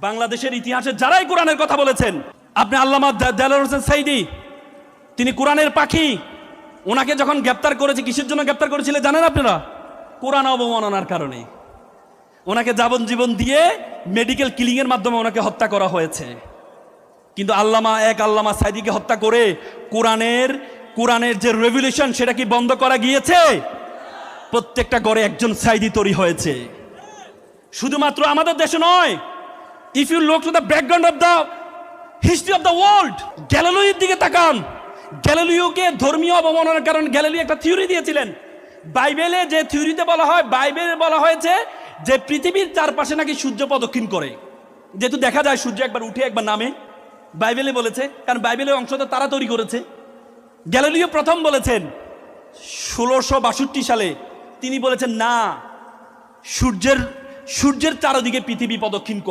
বাংলাদেশের ইতিহাসে যারাই কোরআনের কথা বলেছেন, আপনি আল্লামা দেলোয়ার হোসেন সাইদি, তিনি কোরআনের পাখি। ওনাকে যখন গ্রেপ্তার করেছে, কিসের জন্য গ্রেপ্তার করেছিলেন জানেন আপনারা? কোরআন অবমাননার কারণে। ওনাকে যাবজ্জীবন দিয়ে মেডিকেল কিলিং এর মাধ্যমে ওনাকে হত্যা করা হয়েছে। কিন্তু আল্লামা সাইদিকে হত্যা করে কোরআনের যে রেভলিউশন, সেটা কি বন্ধ করা গিয়েছে? প্রত্যেকটা ঘরে একজন সাইদি তৈরি হয়েছে। শুধুমাত্র আমাদের দেশে নয়, if you look to the background of the history of the world, গ্যালিলিওর দিকে তাকান। গ্যালিলিওকে ধর্মীয় অবমাননার কারণে গ্যালিলিও একটা থিওরি দিয়েছিলেন। বাইবেলে যে থিওরিতে বলা হয়, বাইবেলে বলা হয়েছে যে পৃথিবীর চারপাশে নাকি সূর্য প্রদক্ষিণ করে, যেহেতু দেখা যায় সূর্য একবার উঠে একবার নামে। বাইবেলে বলেছে, কারণ বাইবেলের অংশ তো তারা তৈরি করেছে। গ্যালিলিও প্রথম বলেছেন 1662 সালে, তিনি বলেছেন না, সূর্যের চারদিকে পৃথিবী প্রদক্ষিণ করে।